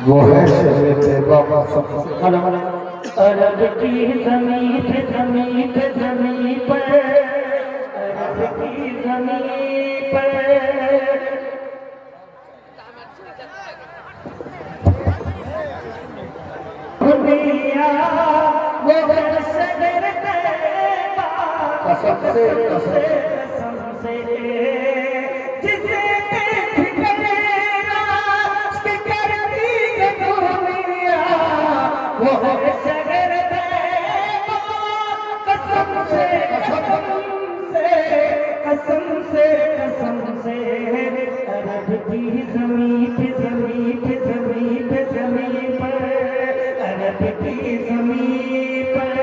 वो है शहर तैयबा सबसे अरब की ज़मीन पे ज़मीन पे ज़मीन पर अरब की ज़मीन पर दुनिया वो शहर तैयबा कसम से कसम से जिसे देख के राष्ट्र करती है दुनिया वो शहर तैयबा कसम से कसम से कसम से कसम से अरब की ज़मीन पे ज़मीन पे ज़मीन पे ज़मीन पर अरब की ज़मीन पर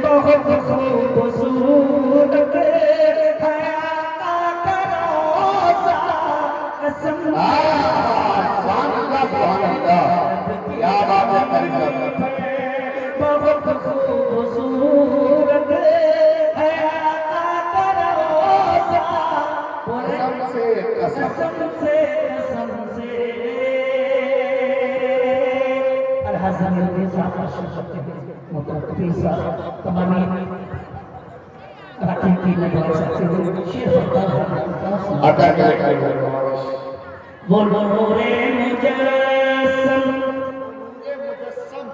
बहुत खूबसूरत है आका का रोज़ा कसम सुभान अल्लाह क्या बात है करीम बहुत खूबसूरत है आका का रोज़ा कसम से कसम से कसम से अलहज़न के साथ करते हैं मुतक़ी साहब तमाम राखी की नगवाई सकते हो शेर होता है अदा करे वो रे मुजस्सम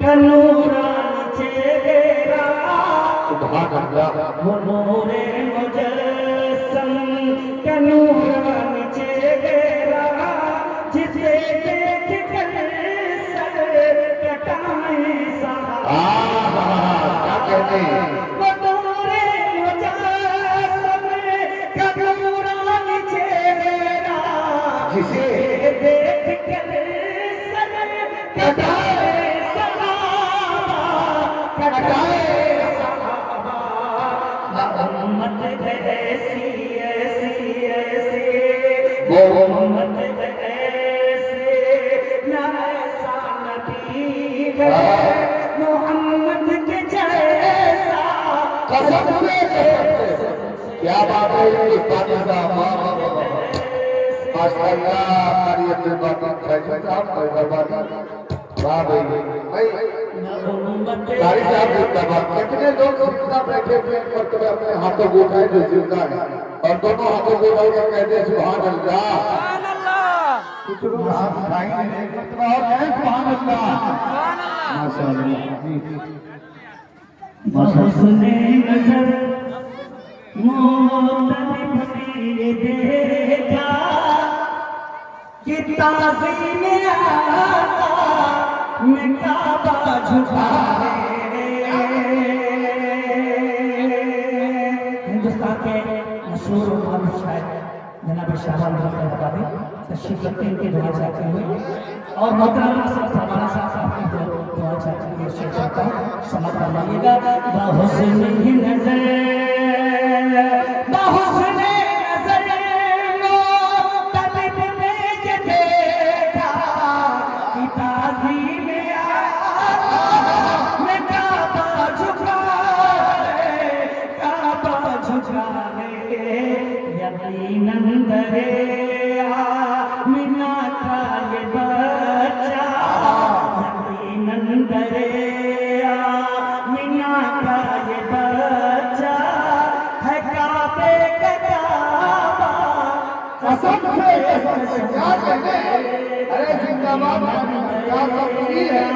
कनूरान चेहरा सुभान अल्लाह वो रे मुजस्सम कनूरान चेहरा जिसे देख कर सर कटाए सहारा क्या कहते हैं वो रे मुजस्सम कनूरान चेहरा जिसे देख कर सर कटाए सहारा कटाए उम्मत ऐसी ऐसी ऐसी उम्मत ऐसे न ऐसा नबी है मोहम्मद के जैसा कसम से क्या बात है हिंदुस्तानी साहब माशाअल्लाह हमारी अपनी बात साहब मेहरबानी वाह भाई कारी साहब जिंदाबाद कितने लोग जिंदा बैठे हुए हैं पर तुम्हें अपने हाथों को उठाए जो जिंदा है और दोनों हाथों को उठाकर कहते हैं सुभान अल्लाह कुछ लोग हाथ उठाएंगे एक मरतबा और कहें सुभान अल्लाह माशाअल्लाह जी हुस्ने नजर मोहब्बत ने देखा कि ताज़ीम आका में काबा झुका है हिंदुस्तान के मशहूर मारूफ शायर जनाब शाहबान बता तशरीफ रखते हैं इनके दुआ चाहते हुए और मोहतरम हमारा साथ आपकी दुआ चाहते हुए शेर करता हूँ समझ फरमाइएगा बहुस्ने नज़र बहुस्ने नज़र तलब ने जे देखा कि ताज़ीम आका में काबा झुका है यकीनन दरे आमिना का ये बच्चा यकीनन दरे आमिना का ये बच्चा है काबे का काबा कसम से क्या कहते हैं अरे जिंदाबाद क्या तफसीर है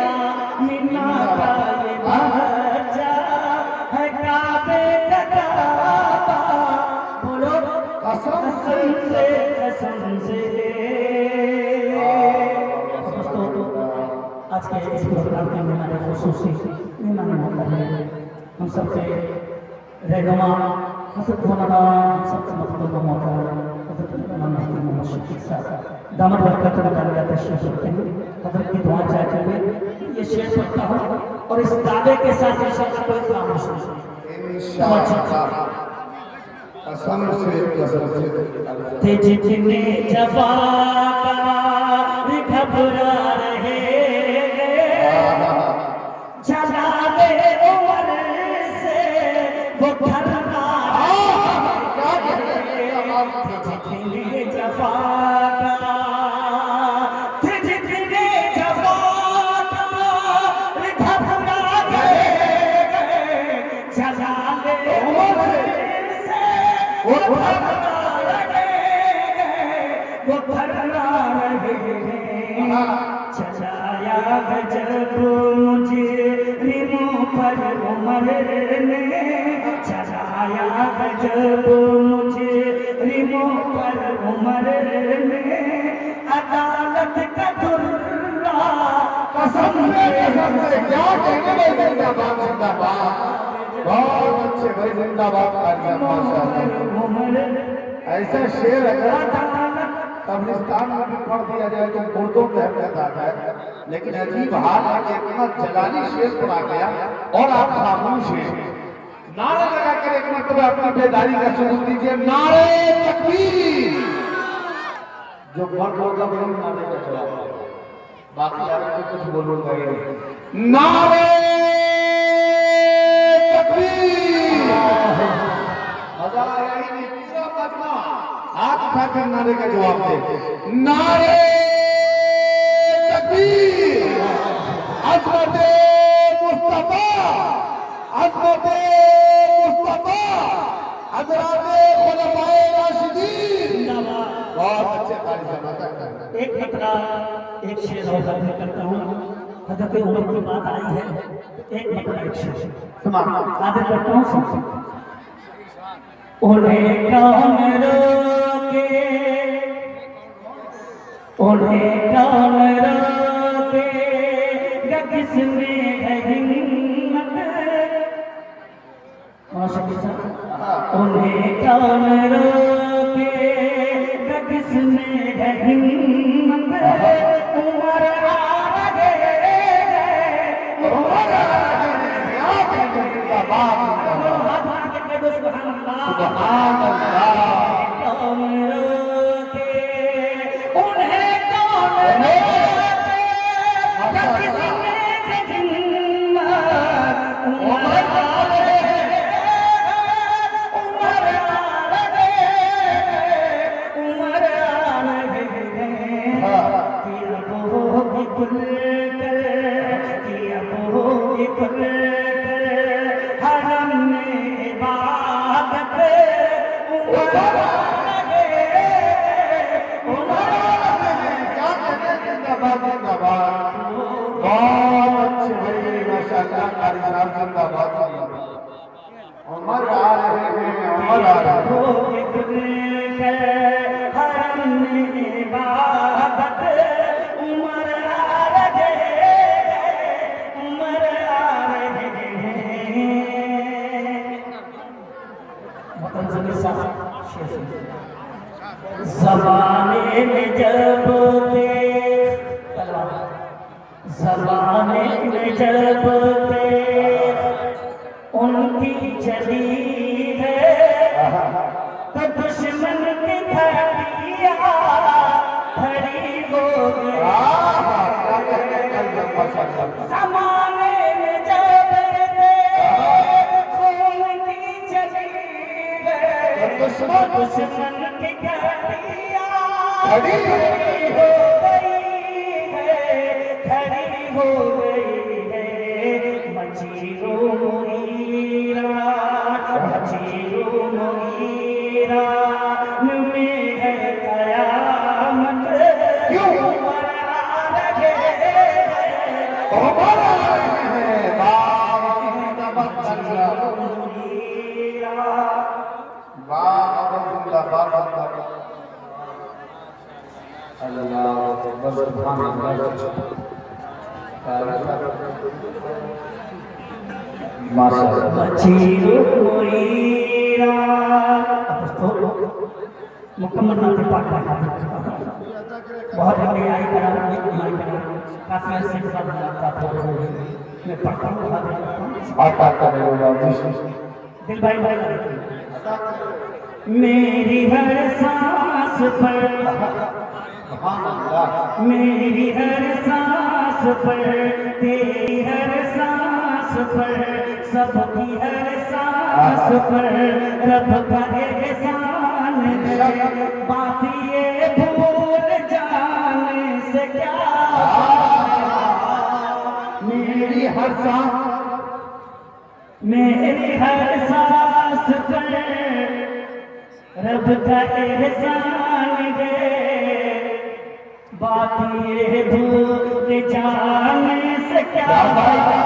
मीना का ये बच्चा है काबे का काबा बोलो कसम से कसम से आज के इस प्रोग्राम में हमारे खुसूसी मेहमान मोहतरम हम सबके रहनुमा हज़रत मौलाना सबसे महबूब मोहतरम हज़रत मौलाना मोहम्मद शफीक साहब दामद बरकत वाला तशरीफ रखते हैं हज़रत की दुआ चाहते हुए ये शेर पढ़ता हूँ और इस दावे के साथ इंशाअल्लाह कोई काम नहीं इंशाअल्लाह कसम से थे जितने जवा घबरा रहे जनाबे उमर से वो घरना जितने जफा थे जितने जफा वो फर्रा रहे चलाया गजब मुझे रिमो पर उमर ने चलाया गजब मुझे रिमो पर उमर ने अदालत का दुर्रा कसम से क्या कहने भाई जिंदाबाद जिंदाबाद बहुत अच्छे भाई जिंदाबाद माशाल्लाह ऐसा शेर अगर कब्रिस्तान में भी पढ़ दिया जाए तो मुर्दों में अहमियत आता है लेकिन अजीब हाल है कि इतना जलाली शेर पढ़ा गया और आप खामोश हैं नारे लगाकर एक मतलब अपनी बेदारी का सबूत दीजिए नारे तकबीर जो मर्द होगा वही नारे का जवाब बाकी आगे तो कुछ बोलूंगा ही नहीं नारे तकबीर मजा आया ही नहीं पूरा मजमा हाथ उठाकर नारे का जवाब दे नारे तकबीर अज़मत मुस्तफा हज़रात खुलफाए राशिदीन बहुत अच्छे कारी से एक फकरा एक शेर और मैं करता हूँ हज़रत उमर की बात आई है एक फकरा एक शेर सुना आगे करता हूँ सब उन्हें कौन रोके उन्हें कौन रोके किसमें है हिम्मत उन्हें कौन रोके किसमें है हिम्मत उमर आ रहे सुभान अल्लाह कौन रोके उन्हें कौन रोके किसमें है हिम्मत उमर आ रहे उमर आ रहे उमर आ रहे कि अब होगी खुलकर कि अब होगी खुलकर हरम में इबादत उमर आ रहे उमर आ रहे क्या कहने जिंदाबाद जिंदाबाद बहुत अच्छे भाई माशाअल्लाह कारी साहब जिंदाबाद उमर आ रहे हैं उमर आ रहे हैं होगी खुलकर हरम में इबादत उमर आ रहे उमर आ रहे ज़माने में जब ज़माने में जब उनकी चली है तो दुश्मन की घटिया खड़ी हो गई ज़माने में जब उनकी चली है दुश्मन की घटिया खड़ी हो गई है खड़ी हो गई है मचीरो मुगीरा में है कयामत क्यों उमर आ रहे उमर आ रहे हैं बाबा जिंदाबाद बाबा जिंदाबाद अल्लाह अकबर सुभान अल्लाह माशाअल्लाह मचीरो मुगीरा मुकम्मल नाते पाठ पढ़ा बहुत लंबी आई करा हमारी करा काफी ऐसे बात था मैं पढ़ता हूँ आता करे दिल भाई भाई मेरी हर सांस पर मेरी हर सांस पर तेरी हर सांस पर सबकी हर सांस पर रब का एहसान है बात ये भूल जाने से क्या मेरी हर सांस रब का एहसान है, बात ये भूल जाने से क्या फायदा।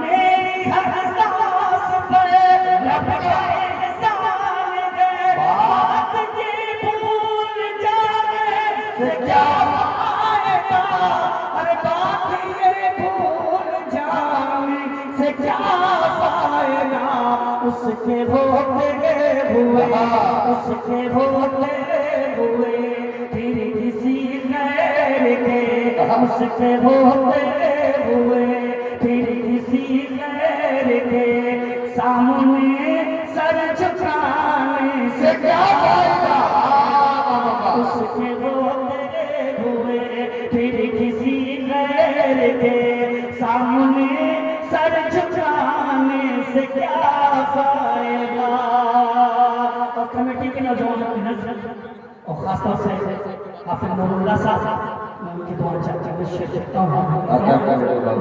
मेरी हर सांस पर रब का एहसान है, बात ये भूल जाने से क्या फायदा। अरे बात ये भूल जाने से क्या फायदा। उसके होते हुए, उसके होते हुए फिर किसी गैर के, उसके होते हुए फिर किसी गैर के सामने सर झुकाने से क्या फायदा। उसके होते हुए फिर किसी गैर के सामने सर झुकाने से क्या फायदा। और कमेटी के नौजवान और खासतौर से हाफिज नूरुल्लाह साहब, मैं उनकी दुआ चाहता हूँ, शेयर करता हूँ।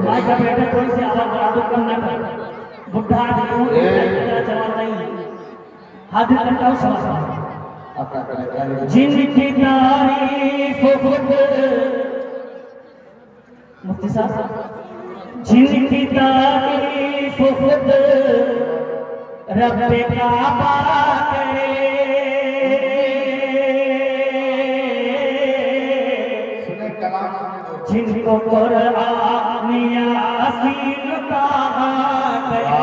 माई का बेटा थोड़ी सी आवाज बढ़ा दो, कम ना कर। बुढ़ा आदमी जवान नहीं, हाजिर करता हूँ समझ। जिनकी तारीफ खुद मुफ्ती साहब, जिनकी तारीफ खुद रब काबा करे, जिनको कुरान यासीन कहा करे,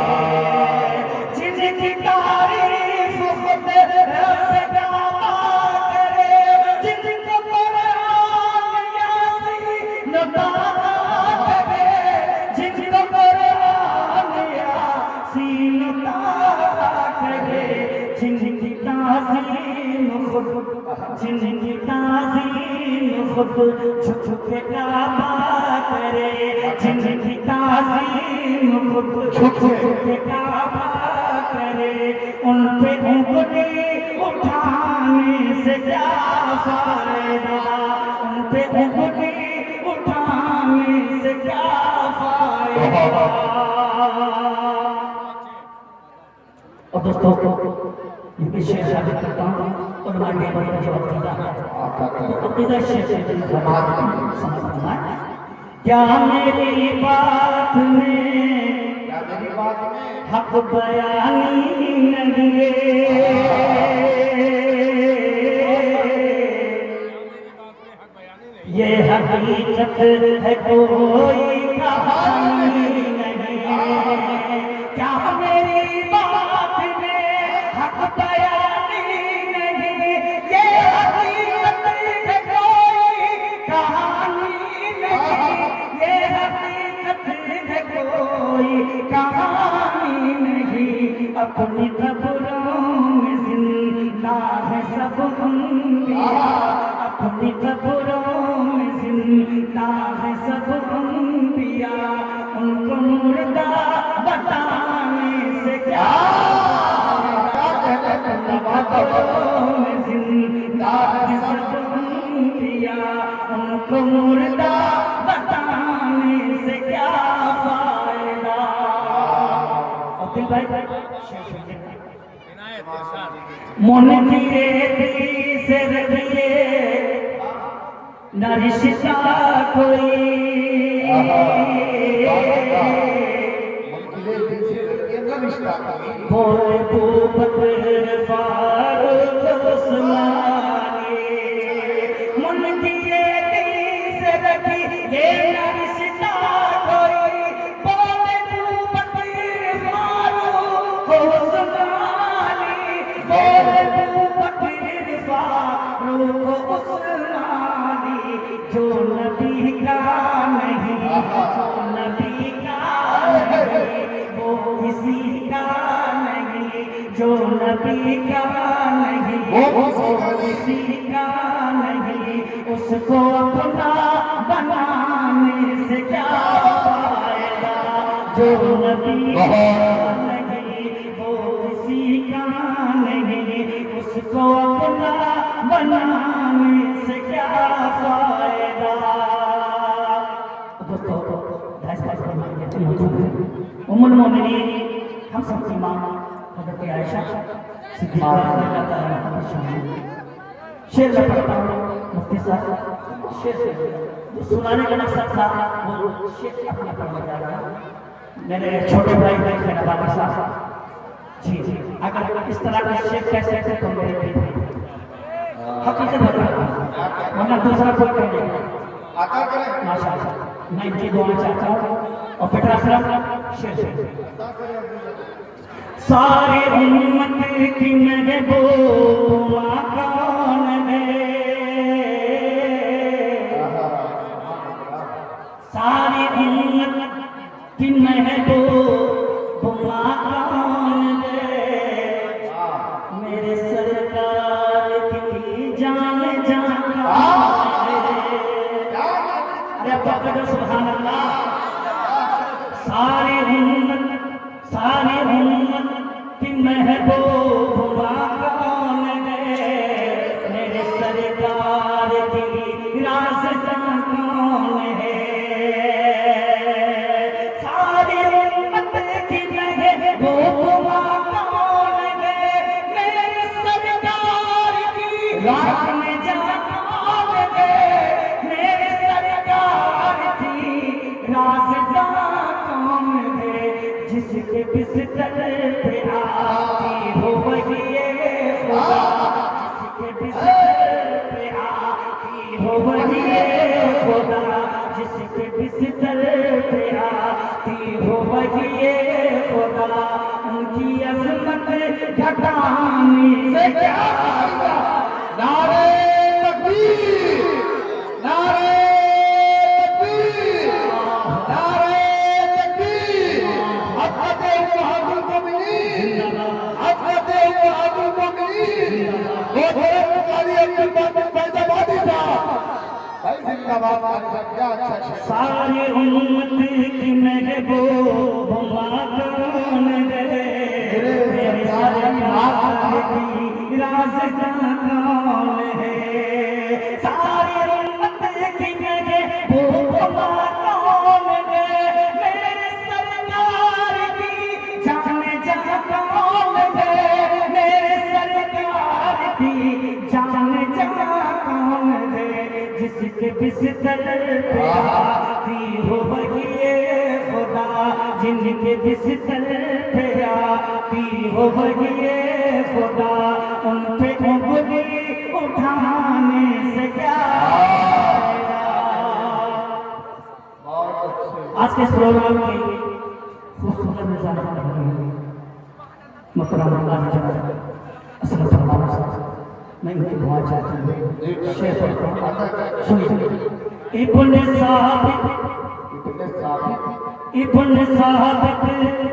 जिनकी तारीफ खुद रब काबा करे, जिनको कुरान यासीन कहा करे, जिनको कुरान यासीन कहा करे, जिनकी ताज़ीम खुद, जिनकी ताज़ीम खुद झुक के काबा करे, जिनकी ताज़ीम खुद झुक के काबा करे, उन पे उंगली उठाने से क्या फायदा। उन पे उंगली उठाने से क्या फायदा। और दोस्तों ये भी शेर शादी करता हूँ और मांगे बड़ा जो अकीदा है, अकीदा शेर से समझना है। क्या मेरी बात में हक बयानी नहीं है, ये हकीकत है कोई कहानी नहीं है। क्या मेरी बात में हक बयानी नहीं, ये हकीकत है कोई कहानी नहीं, ये हकीकत है कोई कहानी नहीं। अपनी कब्रों में जिंदा है सब अंबिया, अपनी कब्रों में जिंदा है सब अंबिया, उनको मुर्दा बताने से क्या। कब्रों में जिंदा है सब अंबिया, उनको मुर्दा बताने से क्या फायदा। और दिल भाई मन की रेती से रखिए न रिश्ता कोई, बोले बकर फारूक उस्मानी, मन की रेती से रखिए न रिश्ता कोई, बोले बकर फारूक उस्मानी, बोले बकर फारूक उस्मानी। जो नबी का नहीं, जो नबी का नहीं, वो किसी का नहीं, जो नबी का नहीं, वो किसी का नहीं। उसको अपना बनाने से क्या फायदा। जो नबी का नहीं, वो किसी का नहीं, उसको अपना बनाने से क्या फायदा। उम्मुल मोमिनीन हम सबकी माँ हज़रत आयशा शेर लपटता हूँ मुफ्ती साहब शेर से जो सुनाने का मकसद था वो शेर अपना पढ़ने जा रहा है मेरे छोटे भाई बाकी साहब जी जी अगर इस तरह का शेर कह सकते तो मेरे भाई हकीकत बता वरना दूसरा कोई कह नहीं आता करे माशाअल्लाह मैं इनकी दुआ चाहता हूँ और बेटा असलम शेर से सारे उम्मत की महबूब कौन है सारी उम्मत की महबूब कौन है मेरे सरकार की जान अरे पकड़ो सुभान अल्लाह सारी उम्मत की महबूब कौन है मेरे सरकार की राज़दां कौन है सारी उम्मत की महबूब कौन है मेरे सरकार की राज़दां कौन है मेरे सरकार की राज़दां कौन है जिसके बिस्तर पे आती हो वही खुदा जिसके बिस्तर पे आती हो वही खुदा जिसके बिस्तर पे आती हो वही खुदा उनकी अज़मत घटाने से क्या नारे तकबीर नारे तकबीर नारे सारी उम्मत की महबूब कौन है मेरे सरकार की राज़दां कौन है सारी उम्मत की महबूब कौन है मेरे सरकार की जान कौन है मेरे सरकार की जान कौन है जिसके बिस्तर पे आती हो वही खुदा जिनके बिस्तर पे आती हो वही खुदा उन पे उंगली उठाने से क्या आज के प्रोग्राम की खूबसूरत नजारा मुकर्रम अल्लाह असलम फरमाना साहब मैं उनकी दुआ चाहती हूँ शेर पढ़ता हूँ सुनिए इब्न साबित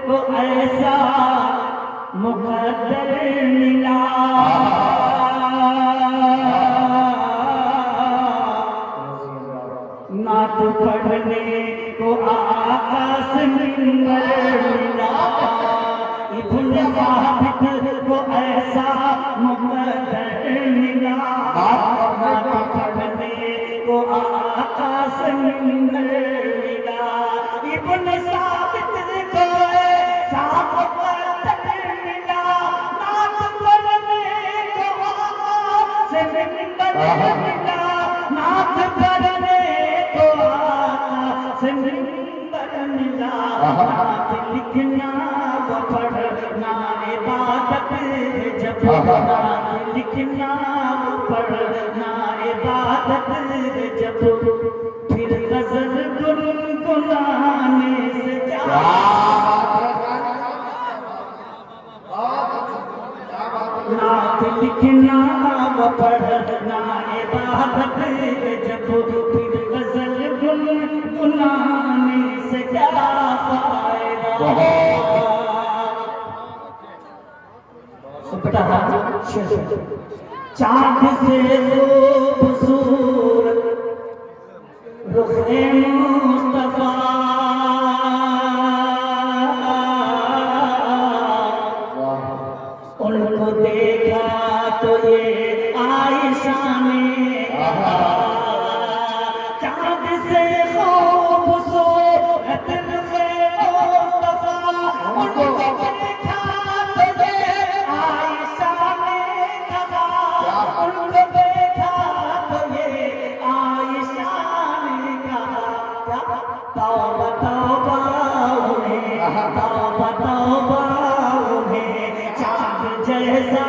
को ऐसा मुक़द्दर मिला नात पढ़ने को आकाश मिंबर मिला इब्न साबित को ऐसा मुक़द्दर मिला नात पढ़ने को आकाश मिंबर मिला इब्न साबित को ऐसा मुक़द्दर मिला नात पढ़ने को आकाश मिंबर मिला नात पढ़ने को आकाश मिंबर मिला नात लिखना व पढ़ना इबादत जब नात लिखना व पढ़ना इबादत जब फिर गज़ल गुनगुनाने से क्या नात लिखना व पढ़ना इबादत जब फिर गज़ल गुनगुनाने से क्या फायदा बेटा चाँद से खूबसूरत रुख़े मुस्तफ़ा उनको देखा तो ये आयशा ने चाँद से खूबसूरत रुख़े मुस्तफ़ा उनको देखा तो ये आयशा तौबा तौबा उन्हें, तौबा तौबा उन्हें, चाँद जैसा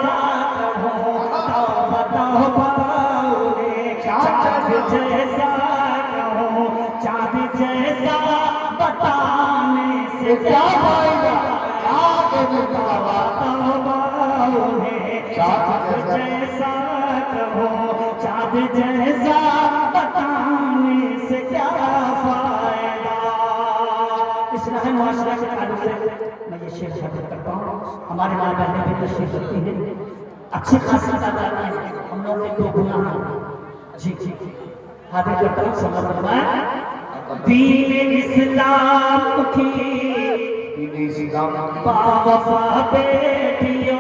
कहूँ, तौबा तौबा उन्हें, चाँद जैसा कहूँ, चाँद जैसा बताने से क्या फायदा, तौबा तौबा उन्हें, चाँद जैसा कहूँ, चाँद जैसा बताने से क्या फायदा। इस रहे मुआशरा के ताल्लुक से मैं ये शेर शामिल करता हूँ। हमारे माँ बहनें भी तशरीफ रखती हैं, अच्छी खासी तादाद में हम लोग के 2 गुना हैं। जी जी हाजिर करता हूँ समझ फरमाएं। दीन इस्लाम की बावफा बेटियों,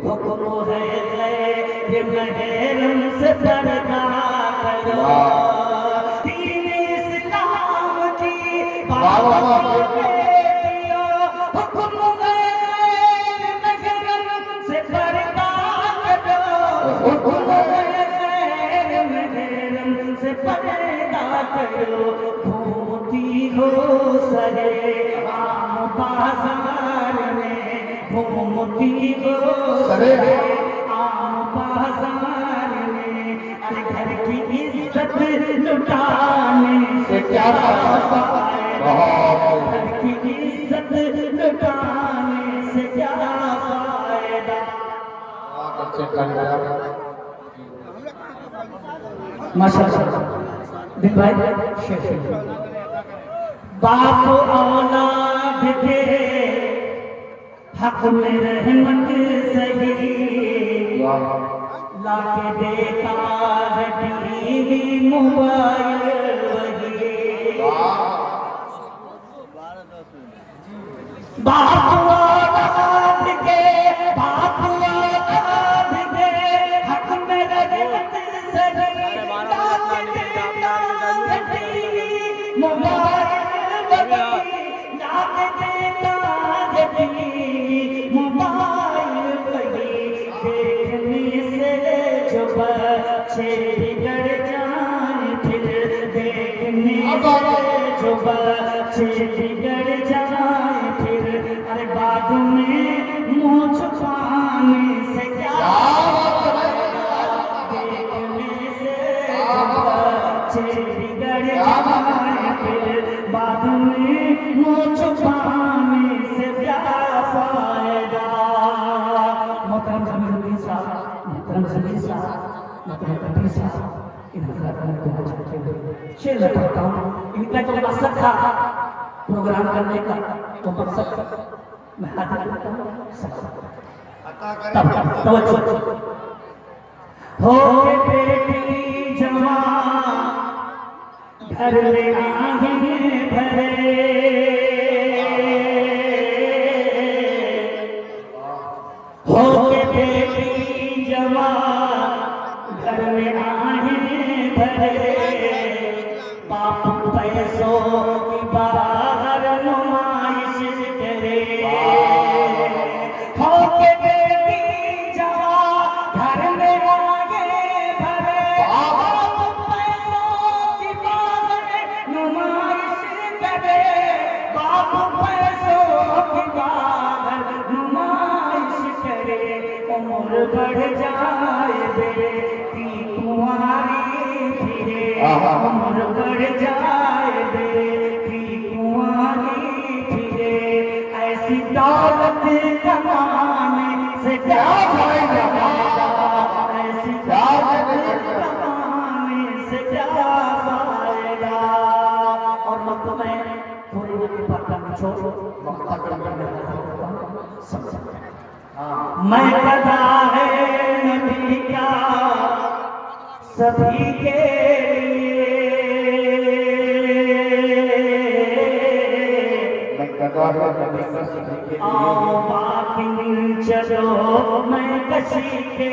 हुक्म है ये महरम से पर्दा करो। दीन इस्लाम की बावफा बेटियों, हुक्म है ये महरम से पर्दा करो। हुक्म है ये महरम से पर्दा करो। घूमती हो सरे आम बाजार में, घूमती हो सरे आम बाजार में, अरे घर की इज्जत लुटाने से क्या फायदा, घर की इज्जत लुटाने से क्या फायदा। माशाअल्लाह दिन भाई शेर बाप औलाद के हक में रहमत सही, लाके देता है टीवी मोबाइल वही। बाप औलाद के, बाप औलाद के हक में रहमत सही, लाके देता है टीवी मोबाइल वही, लाके देता है टीवी मोबाइल वही। देखने से जो बच्चे बिगड़ जाए, फिर देखने से जो बच्चे बिगड़ जाए, फिर अरे बाद में मुँह छुपाने से क्या, देखने से जो बच्चे बिगड़ जाए, फिर बाद में मुँह छुपाने से क्या फायदा। मोहतरम ज़मीरुद्दीन साहब, मोहतरम ज़मीर साहब, मोहतरम कबीर साहब, इनका दुआ चाहते हुए शेर मैं पढ़ता हूँ। इनका जो मकसद था प्रोग्राम करने का, वो मकसद मैं हाजिर करता हूँ। तवज्जो हो के बेटी जवान घर में आंगन भरे, हो के बेटी जवान घर में आंगन भरे, बाप पैसों की बाहर नुमाइश करे। हो के बेटी जवान घर में आगे भरे, बाप पैसों की बाहर नुमाइश करे, बाप पैसों की बाहर नुमाइश करे। उम्र बढ़ जाए बेटी कुंवारी फिरे, उम्र बढ़ जाए बेटी कुंवारी फिरे, ऐसी दौलत कमाने से क्या फायदा, ऐसी दौलत कमाने से क्या फायदा। और मत मैं थोड़ी देर बात करना छोड़ो, मैं कदा है नबी का सभी के लिए, आओ बाकी चलो मैं कशी के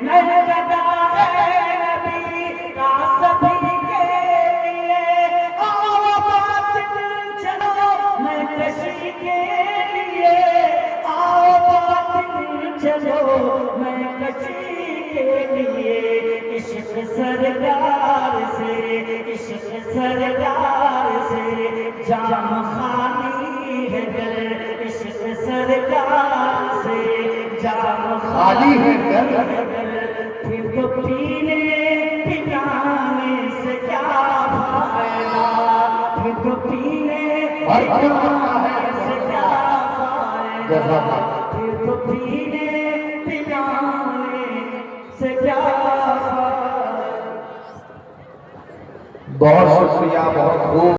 मैं कदा है नबी का सभी के लिए, आओ बाकी चलो मैं कशी के लिए, आओ बाकी चलो मैं खाली है दर फिर तो पीने पिलाने से क्या फायदा, फिर तो पीने पिलाने से क्या फायदा, फिर तो पीने पिलाने से क्या फायदा। बहुत शुक्रिया, बहुत खूब।